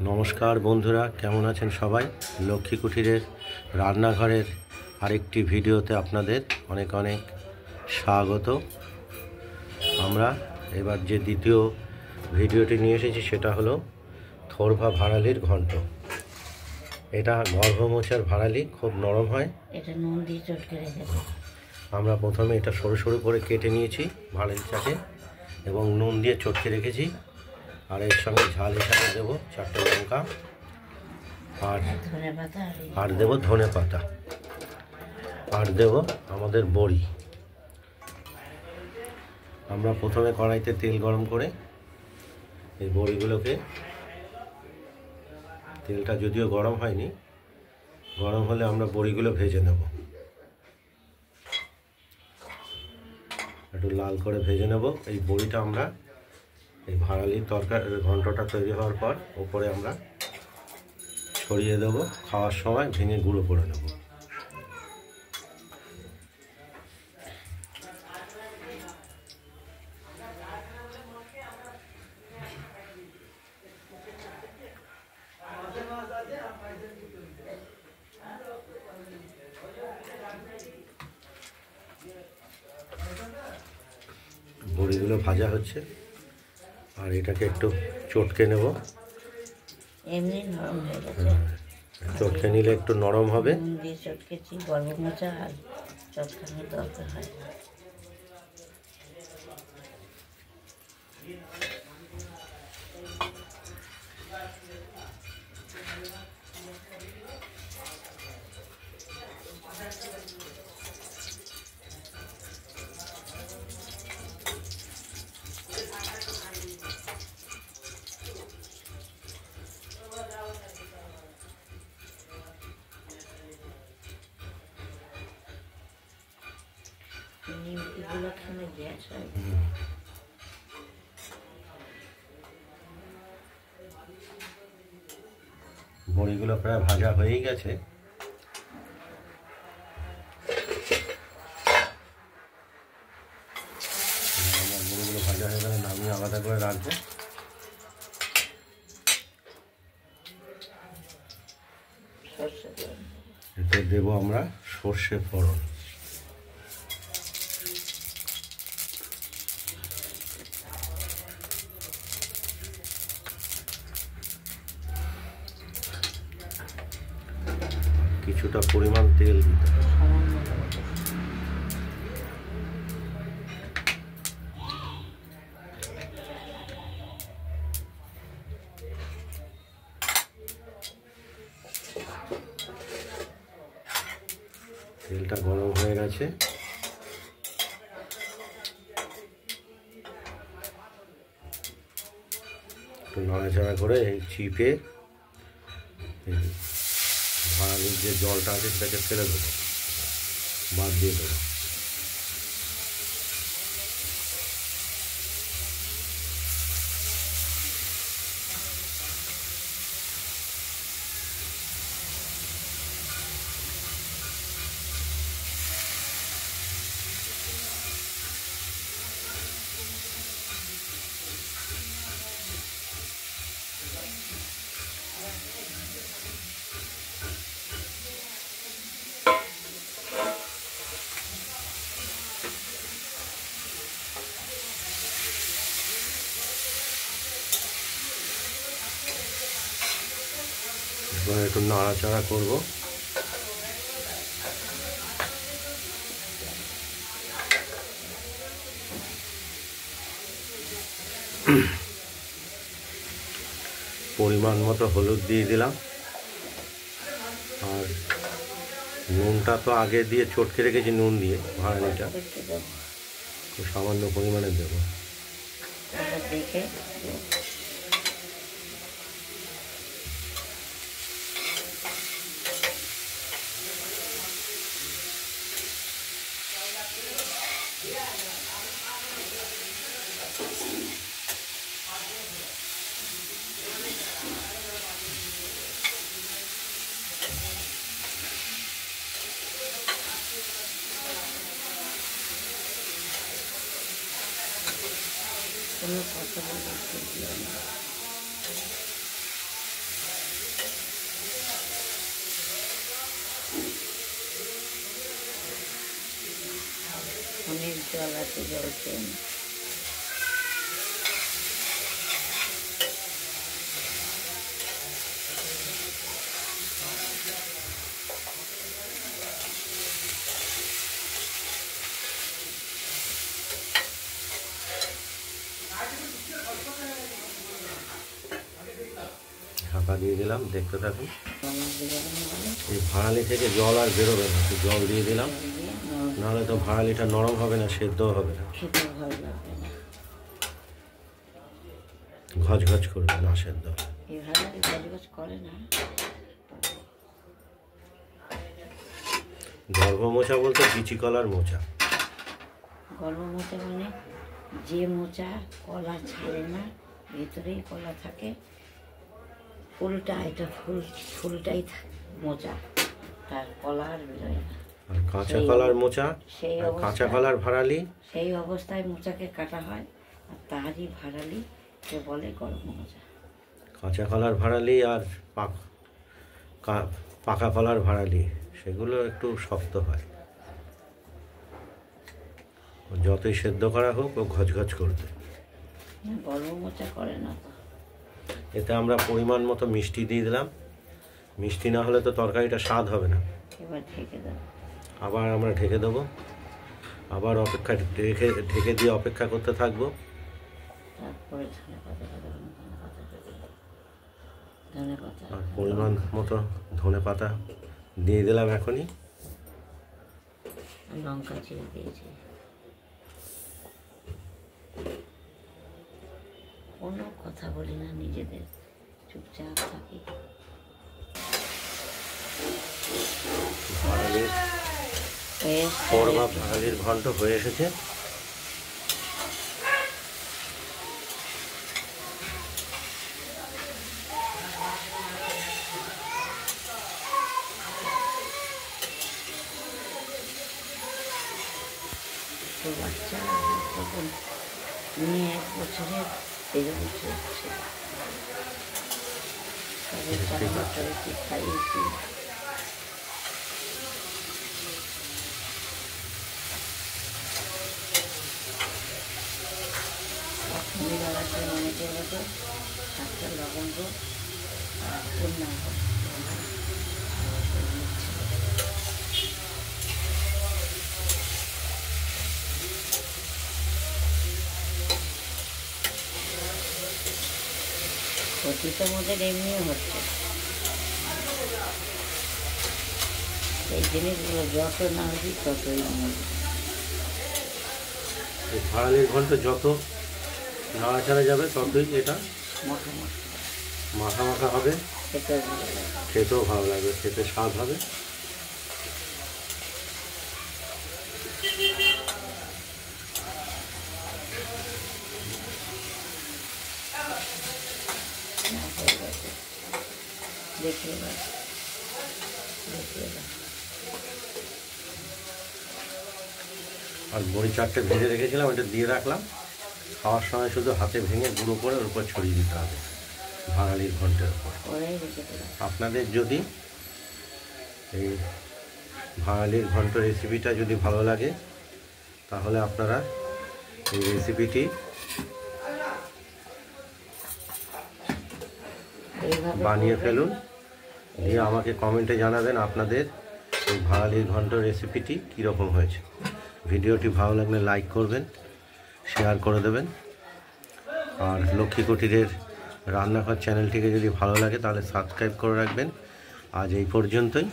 নমস্কার বন্ধুরা, কেমন আছেন সবাই? লক্ষ্মী কুঠিরের রান্নাঘরের আরেকটি ভিডিওতে আপনাদের অনেক অনেক স্বাগত। আমরা এবার যে দ্বিতীয় ভিডিওটি নিয়ে এসেছি সেটা হলো থোরভা ভাড়ালির ঘন্ট। এটা গর্ভমোচার ভাড়ালি, খুব নরম হয়। এটা নুন দিয়ে চটকে রেখেছি। আমরা প্রথমে এটা সরু সরু করে কেটে নিয়েছি ভাড়ালিটাকে এবং নুন দিয়ে চটকে রেখেছি। আর এর সঙ্গে ঝাল হিসাবে দেবো 4টে লঙ্কা আর দেবো ধনে পাতা আর দেবো আমাদের বড়ি। আমরা প্রথমে কড়াইতে তেল গরম করে এই বড়িগুলোকে, তেলটা যদিও গরম হয়নি, গরম হলে আমরা বড়িগুলো ভেজে নেব। একটু লাল করে ভেজে নেব। এই বড়িটা আমরা এই ভাড়ালির তরকারি ঘন্টটা তৈরি হওয়ার পর ওপরে আমরা ছড়িয়ে দেবো। খাওয়ার সময় ভেঙে গুঁড়ো করে নেব। বড়িগুলো ভাজা হচ্ছে আর এটাকে একটু চটকে নেব। এমনি নরম হয়ে গেছে, চটকে নিলে একটু নরম হবে। নুন দিয়ে চটকেছি, গর্ভমোচা আর চটকানোর দরকার হয় না। নিমকিগুলো খেলে গ্যাস হয়। বড়িগুলো প্রায় ভাজা হয়েই গেছে। আমার বড়িগুলো ভাজা হয়ে গেলে নামিয়ে আলাদা করে রাখবো। এতে দেবো আমরা সর্ষে ফোড়ন। কিছুটা পরিমাণ তেল দিতে হবে। তেলটা গরম হয়ে গেছে। একটু নাড়াচাড়া করে এই চিপে ভাড়ালির যে জলটা আছে সেটাকে ফেলে দেবো, বাদ দিয়ে দেবো। একটু নাড়াচাড়া করব। পরিমাণ মতো হলুদ দিয়ে দিলাম। আর নুনটা তো আগে দিয়ে চটকে রেখেছি, নুন দিয়ে ভাড়ালিটা খুব সামান্য পরিমাণে দেবো। কোনো কথা বলতে দিয়ে নেব। অনেক জল আছে, জল খেয়ে নিই। ঢাকা দিয়ে দিলাম, দেখতে থাকুন। জল দিয়ে নেব। এই ভাড়ালি থেকে জল আর বেরোবে না, একটু জল দিয়ে দিলাম, জল দিয়ে নরম নাহলে তো ভাড়ালিটা নরম হবে না, সেদ্ধও হবে না, খেতে ভালো লাগবে না। ঘচ ঘচ করবে না, সেদ্ধ হবে। এভাবে গাছ করে না। গর্ভ মোচা বলতে বিচি কলার মোচা। গর্ভ মোচা মানে যে মোচা কলা ছাড়ে না, ভেতরেই কলা থাকে, ফুলটা এটা ফুলটাই মোচা, তার কলা আর বেরোয় না। আর কাঁচা কলার মোচা, সেই আর কাঁচা কলার ভাড়ালি, সেই অবস্থায় মোচাকে কাটা হয়, আর তারই ভাড়ালি কে বলে গর্ভ মোচা। কাঁচা কলার ভাড়ালি আর পাকা কলার ভাড়ালি, সেগুলো একটু শক্ত হয়, যতই সেদ্ধ করা হোক ও ঘচঘচ করবে। গর্ভ মোচা করে না তো। এতে আমরা পরিমাণ মতো মিষ্টি দিয়ে দিলাম, মিষ্টি না হলে তো তরকারিটা স্বাদ হবে না। এবার ঢেকে দেবো। আবার আমরা ঢেকে দেবো, আবার ঢেকে দিয়ে অপেক্ষা করতে থাকবো। তারপরে ধনে পাতা আর পরিমাণ মতো ধনে পাতা দিয়ে দিলাম এখনই। লঙ্কা চিড়ে দিয়েছি। কোনো কথা বলি না, নিজেদের চুপচাপ থাকি। ভাড়ালির পরবা ভাড়ালির ঘন্ট হয়ে এসেছে। তো বাচ্চা তখন 1 বছরের 13 বছর হচ্ছে, তাদের চাকরি করেছি, খাইয়েছি। সন্ধ্যেবেলা করে অনেকের মতো 7টা লবঙ্গ আর কন্যা ক্ষতিটা আমাদের এমনিও হচ্ছে। এই জিনিসগুলো যত না হচ্ছে ততই এই ভাড়ালির ঘন্ট যত নাড়াচাড়া যাবে ততই এটা মাখা মাখা মাখা মাখা হবে, খেতে ভালো লাগে। খেতেও ভালো লাগবে, খেতে স্বাদ হবে। দেখে এবার দেখে এবার আর বড়ি 4টে ভেজে রেখেছিলাম, ওটা দিয়ে রাখলাম। খাওয়ার সময় শুধু হাতে ভেঙে গুঁড়ো করে ওর উপর ছড়িয়ে দিতে হবে, ভাড়ালির ঘন্টের উপর। ওরাই রেখে দিলাম। আপনাদের যদি এই ভাড়ালির ঘন্ট রেসিপিটা যদি ভালো লাগে, তাহলে আপনারা এই রেসিপিটি এইভাবে বানিয়ে করবেন। ফেলুন, দিয়ে আমাকে কমেন্টে জানাবেন আপনাদের এই ভাড়ালির ঘন্ট রেসিপিটি কীরকম হয়েছে। ভিডিওটি ভালো লাগলে লাইক করবেন, শেয়ার করে দেবেন। আর লক্ষ্মী কুটিরের রান্নাঘর চ্যানেলটিকে যদি ভালো লাগে তাহলে সাবস্ক্রাইব করে রাখবেন। আজ এই পর্যন্তই।